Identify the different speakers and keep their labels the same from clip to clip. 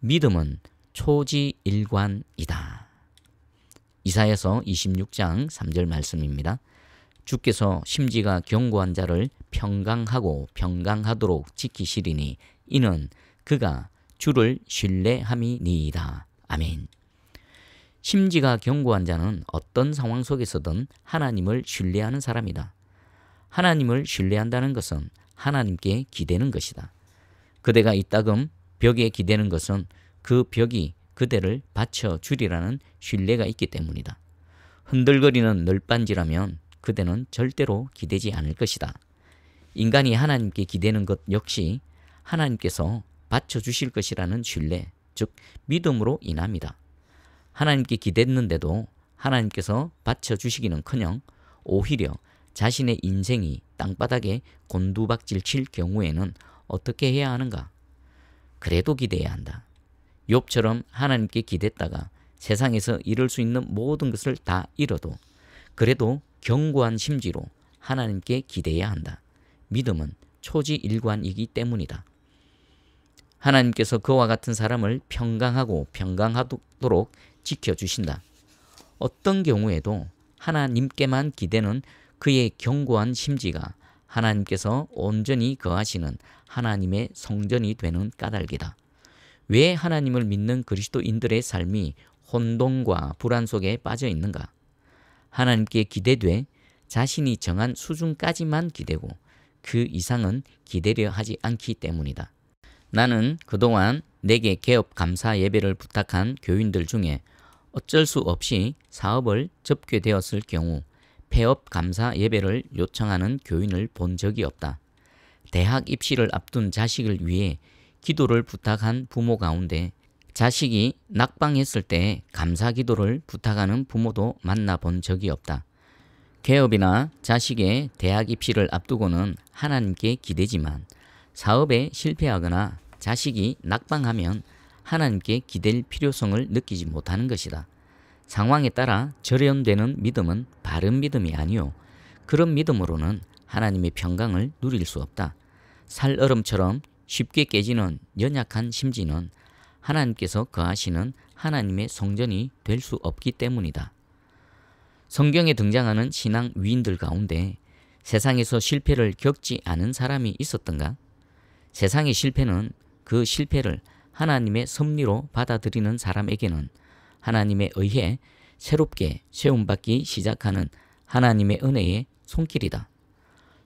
Speaker 1: 믿음은 초지일관이다. 이사야서 26장 3절 말씀입니다. 주께서 심지가 견고한 자를 평강하고 평강하도록 지키시리니 이는 그가 주를 신뢰함이니이다. 아멘. 심지가 견고한 자는 어떤 상황 속에서든 하나님을 신뢰하는 사람이다. 하나님을 신뢰한다는 것은 하나님께 기대는 것이다. 그대가 이따금 벽에 기대는 것은 그 벽이 그대를 받쳐주리라는 신뢰가 있기 때문이다. 흔들거리는 널빤지라면 그대는 절대로 기대지 않을 것이다. 인간이 하나님께 기대는 것 역시 하나님께서 받쳐주실 것이라는 신뢰, 즉 믿음으로 인합니다. 하나님께 기댔는데도 하나님께서 받쳐주시기는커녕 오히려 자신의 인생이 땅바닥에 곤두박질 칠 경우에는 어떻게 해야 하는가? 그래도 기대해야 한다. 욥처럼 하나님께 기댔다가 세상에서 이룰 수 있는 모든 것을 다 잃어도 그래도 견고한 심지로 하나님께 기대해야 한다. 믿음은 초지일관이기 때문이다. 하나님께서 그와 같은 사람을 평강하고 평강하도록 지켜주신다. 어떤 경우에도 하나님께만 기대는 그의 견고한 심지가 하나님께서 온전히 거하시는 하나님의 성전이 되는 까닭이다. 왜 하나님을 믿는 그리스도인들의 삶이 혼돈과 불안 속에 빠져 있는가? 하나님께 기대되 자신이 정한 수준까지만 기대고 그 이상은 기대려 하지 않기 때문이다. 나는 그동안 내게 개업 감사 예배를 부탁한 교인들 중에 어쩔 수 없이 사업을 접게 되었을 경우 폐업 감사 예배를 요청하는 교인을 본 적이 없다. 대학 입시를 앞둔 자식을 위해 기도를 부탁한 부모 가운데 자식이 낙방했을 때 감사 기도를 부탁하는 부모도 만나본 적이 없다. 개업이나 자식의 대학 입시를 앞두고는 하나님께 기대지만 사업에 실패하거나 자식이 낙방하면 하나님께 기댈 필요성을 느끼지 못하는 것이다. 상황에 따라 절연되는 믿음은 바른 믿음이 아니요 그런 믿음으로는 하나님의 평강을 누릴 수 없다. 살얼음처럼 쉽게 깨지는 연약한 심지는 하나님께서 거하시는 하나님의 성전이 될 수 없기 때문이다. 성경에 등장하는 신앙 위인들 가운데 세상에서 실패를 겪지 않은 사람이 있었던가? 세상의 실패는 그 실패를 하나님의 섭리로 받아들이는 사람에게는 하나님에 의해 새롭게 세움받기 시작하는 하나님의 은혜의 손길이다.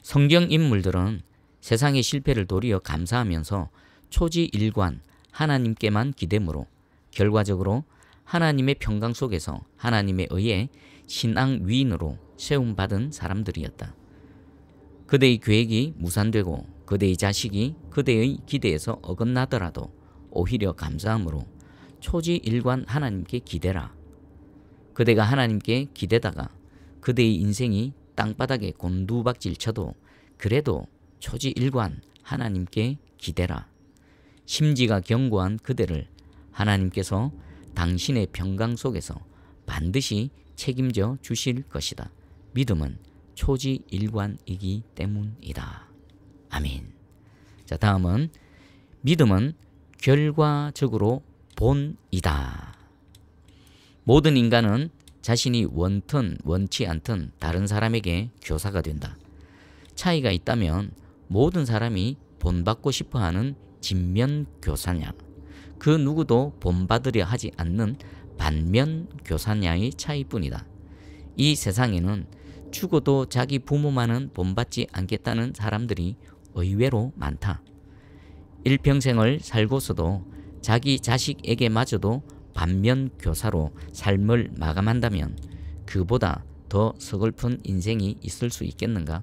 Speaker 1: 성경 인물들은 세상의 실패를 도리어 감사하면서 초지일관 하나님께만 기대므로 결과적으로 하나님의 평강 속에서 하나님에 의해 신앙 위인으로 세움받은 사람들이었다. 그대의 계획이 무산되고 그대의 자식이 그대의 기대에서 어긋나더라도 오히려 감사함으로 초지일관 하나님께 기대라. 그대가 하나님께 기대다가 그대의 인생이 땅바닥에 곤두박질 쳐도 그래도 초지일관 하나님께 기대라. 심지가 견고한 그대를 하나님께서 당신의 평강 속에서 반드시 책임져 주실 것이다. 믿음은 초지일관이기 때문이다. 아멘. 자, 다음은 믿음은 결과적으로 본이다. 모든 인간은 자신이 원튼 원치 않든 다른 사람에게 교사가 된다. 차이가 있다면 모든 사람이 본받고 싶어하는 진면교사냐, 그 누구도 본받으려 하지 않는 반면교사냐의 차이뿐이다. 이 세상에는 죽어도 자기 부모만은 본받지 않겠다는 사람들이 의외로 많다. 일평생을 살고서도 자기 자식에게마저도 반면교사로 삶을 마감한다면 그보다 더 서글픈 인생이 있을 수 있겠는가?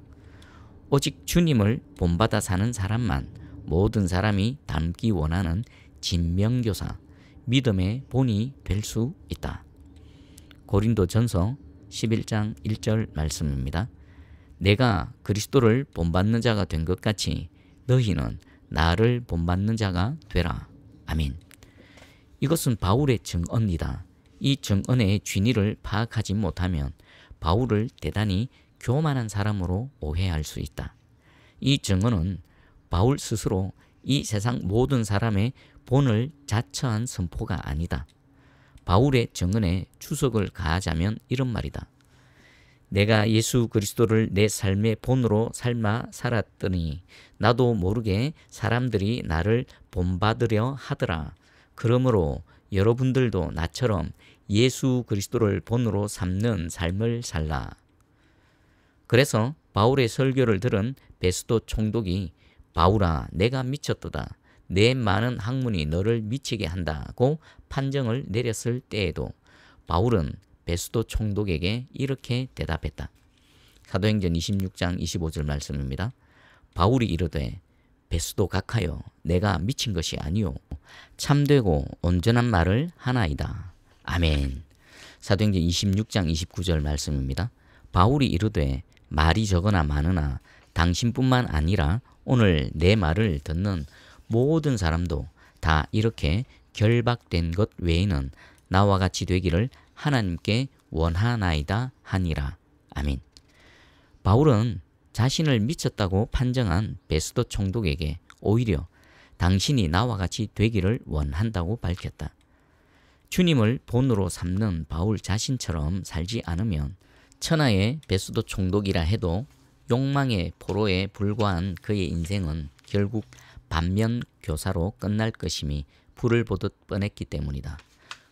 Speaker 1: 오직 주님을 본받아 사는 사람만 모든 사람이 닮기 원하는 진명교사, 믿음의 본이 될 수 있다. 고린도전서 11장 1절 말씀입니다. 내가 그리스도를 본받는 자가 된 것 같이 너희는 나를 본받는 자가 되라. 아멘. 이것은 바울의 증언이다. 이 증언의 진위를 파악하지 못하면 바울을 대단히 교만한 사람으로 오해할 수 있다. 이 증언은 바울 스스로 이 세상 모든 사람의 본을 자처한 선포가 아니다. 바울의 정언에 추석을 가하자면 이런 말이다. 내가 예수 그리스도를 내 삶의 본으로 삶아 살았더니 나도 모르게 사람들이 나를 본받으려 하더라. 그러므로 여러분들도 나처럼 예수 그리스도를 본으로 삼는 삶을 살라. 그래서 바울의 설교를 들은 베스도 총독이 바울아 내가 미쳤도다. 내 많은 학문이 너를 미치게 한다고 판정을 내렸을 때에도 바울은 베스도 총독에게 이렇게 대답했다. 사도행전 26장 25절 말씀입니다. 바울이 이르되 베스도 각하여 내가 미친 것이 아니요 참되고 온전한 말을 하나이다. 아멘. 사도행전 26장 29절 말씀입니다. 바울이 이르되 말이 적으나 많으나 당신뿐만 아니라 오늘 내 말을 듣는 모든 사람도 다 이렇게 결박된 것 외에는 나와 같이 되기를 하나님께 원하나이다 하니라. 아멘. 바울은 자신을 미쳤다고 판정한 베스도 총독에게 오히려 당신이 나와 같이 되기를 원한다고 밝혔다. 주님을 본으로 삼는 바울 자신처럼 살지 않으면 천하의 베스도 총독이라 해도 욕망의 포로에 불과한 그의 인생은 결국 반면교사로 끝날 것임이 불을 보듯 뻔했기 때문이다.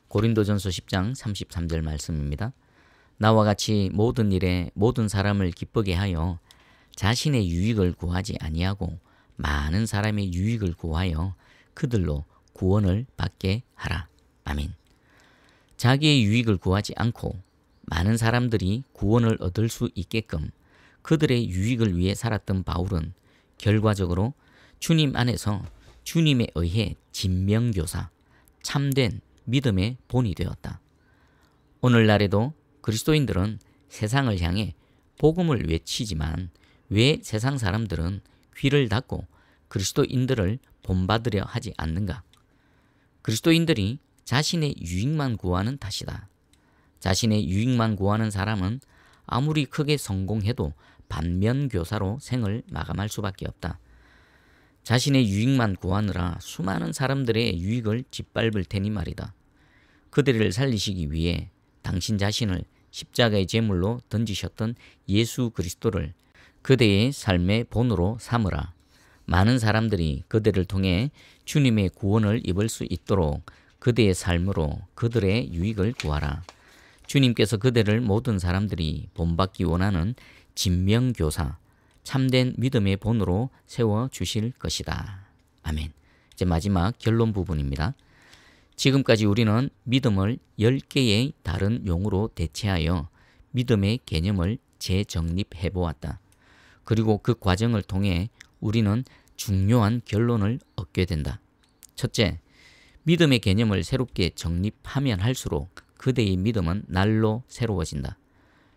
Speaker 1: 고린도전서 10장 33절 말씀입니다. 나와 같이 모든 일에 모든 사람을 기쁘게 하여 자신의 유익을 구하지 아니하고 많은 사람의 유익을 구하여 그들로 구원을 받게 하라. 아멘. 자기의 유익을 구하지 않고 많은 사람들이 구원을 얻을 수 있게끔 그들의 유익을 위해 살았던 바울은 결과적으로 주님 안에서 주님에 의해 진명교사, 참된 믿음의 본이 되었다. 오늘날에도 그리스도인들은 세상을 향해 복음을 외치지만 왜 세상 사람들은 귀를 닫고 그리스도인들을 본받으려 하지 않는가? 그리스도인들이 자신의 유익만 구하는 탓이다. 자신의 유익만 구하는 사람은 아무리 크게 성공해도 반면교사로 생을 마감할 수밖에 없다. 자신의 유익만 구하느라 수많은 사람들의 유익을 짓밟을 테니 말이다. 그들을 살리시기 위해 당신 자신을 십자가의 제물로 던지셨던 예수 그리스도를 그대의 삶의 본으로 삼으라. 많은 사람들이 그들을 통해 주님의 구원을 입을 수 있도록 그대의 삶으로 그들의 유익을 구하라. 주님께서 그대를 모든 사람들이 본받기 원하는 진명교사, 참된 믿음의 본으로 세워주실 것이다. 아멘. 이제 마지막 결론 부분입니다. 지금까지 우리는 믿음을 10개의 다른 용어로 대체하여 믿음의 개념을 재정립해 보았다. 그리고 그 과정을 통해 우리는 중요한 결론을 얻게 된다. 첫째, 믿음의 개념을 새롭게 정립하면 할수록 그대의 믿음은 날로 새로워진다.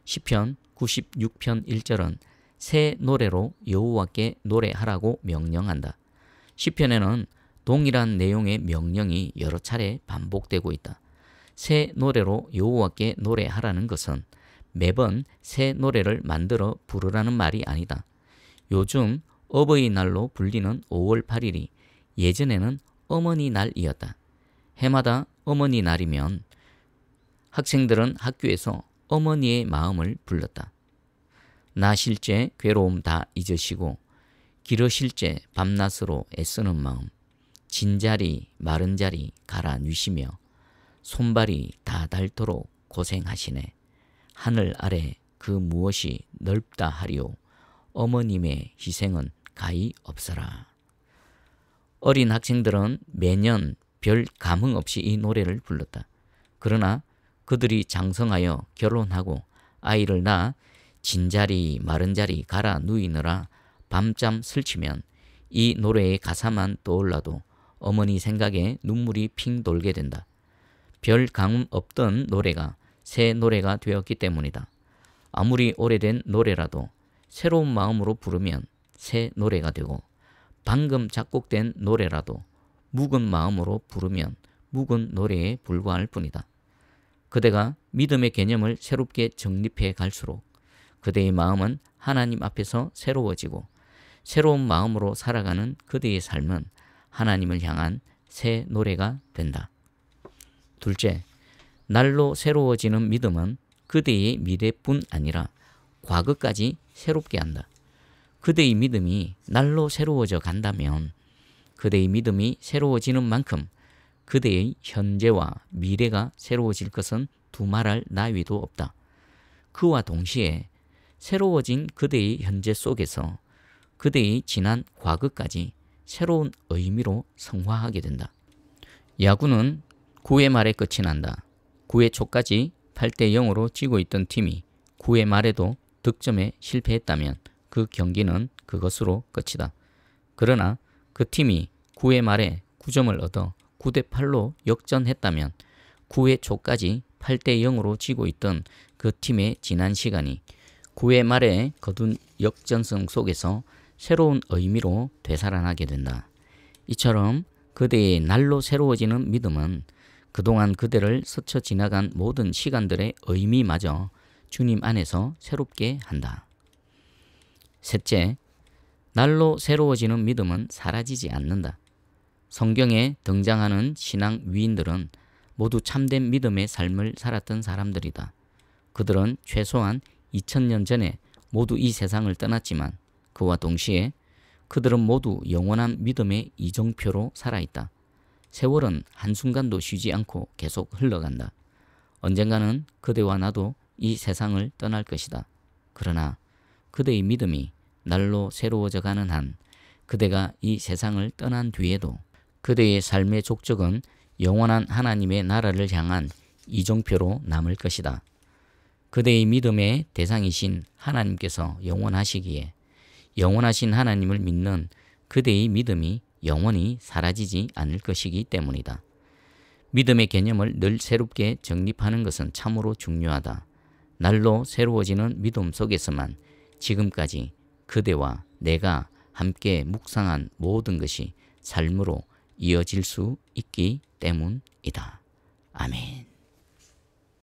Speaker 1: 시편 96편 1절은 새 노래로 여호와께 노래하라고 명령한다. 시편에는 동일한 내용의 명령이 여러 차례 반복되고 있다. 새 노래로 여호와께 노래하라는 것은 매번 새 노래를 만들어 부르라는 말이 아니다. 요즘 어버이날로 불리는 5월 8일이 예전에는 어머니날이었다. 해마다 어머니날이면 학생들은 학교에서 어머니의 마음을 불렀다. 나 실제 괴로움 다 잊으시고 기러실제 밤낮으로 애쓰는 마음, 진자리 마른 자리 갈아 뉘시며 손발이 다 닳도록 고생하시네. 하늘 아래 그 무엇이 넓다 하리오. 어머님의 희생은 가히 없어라. 어린 학생들은 매년 별 감흥 없이 이 노래를 불렀다. 그러나 그들이 장성하여 결혼하고 아이를 낳아 진자리 마른 자리 갈아 누이느라 밤잠 설치면 이 노래의 가사만 떠올라도 어머니 생각에 눈물이 핑 돌게 된다. 별 감흥 없던 노래가 새 노래가 되었기 때문이다. 아무리 오래된 노래라도 새로운 마음으로 부르면 새 노래가 되고 방금 작곡된 노래라도 묵은 마음으로 부르면 묵은 노래에 불과할 뿐이다. 그대가 믿음의 개념을 새롭게 정립해 갈수록 그대의 마음은 하나님 앞에서 새로워지고 새로운 마음으로 살아가는 그대의 삶은 하나님을 향한 새 노래가 된다. 둘째, 날로 새로워지는 믿음은 그대의 미래뿐 아니라 과거까지 새롭게 한다. 그대의 믿음이 날로 새로워져 간다면 그대의 믿음이 새로워지는 만큼 그대의 현재와 미래가 새로워질 것은 두말할 나위도 없다. 그와 동시에 새로워진 그대의 현재 속에서 그대의 지난 과거까지 새로운 의미로 성화하게 된다. 야구는 9회 말에 끝이 난다. 9회 초까지 8대 0으로 지고 있던 팀이 9회 말에도 득점에 실패했다면 그 경기는 그것으로 끝이다. 그러나 그 팀이 9회 말에 9점을 얻어 9대 8로 역전했다면 9회 초까지 8대 0으로 지고 있던 그 팀의 지난 시간이 9회 말에 거둔 역전승 속에서 새로운 의미로 되살아나게 된다. 이처럼 그대의 날로 새로워지는 믿음은 그동안 그대를 스쳐 지나간 모든 시간들의 의미마저 주님 안에서 새롭게 한다. 셋째, 날로 새로워지는 믿음은 사라지지 않는다. 성경에 등장하는 신앙 위인들은 모두 참된 믿음의 삶을 살았던 사람들이다. 그들은 최소한 2000년 전에 모두 이 세상을 떠났지만 그와 동시에 그들은 모두 영원한 믿음의 이정표로 살아있다. 세월은 한순간도 쉬지 않고 계속 흘러간다. 언젠가는 그대와 나도 이 세상을 떠날 것이다. 그러나 그대의 믿음이 날로 새로워져 가는 한 그대가 이 세상을 떠난 뒤에도 그대의 삶의 족적은 영원한 하나님의 나라를 향한 이정표로 남을 것이다. 그대의 믿음의 대상이신 하나님께서 영원하시기에 영원하신 하나님을 믿는 그대의 믿음이 영원히 사라지지 않을 것이기 때문이다. 믿음의 개념을 늘 새롭게 정립하는 것은 참으로 중요하다. 날로 새로워지는 믿음 속에서만 지금까지 그대와 내가 함께 묵상한 모든 것이 삶으로 이어질 수 있기 때문이다. 아멘.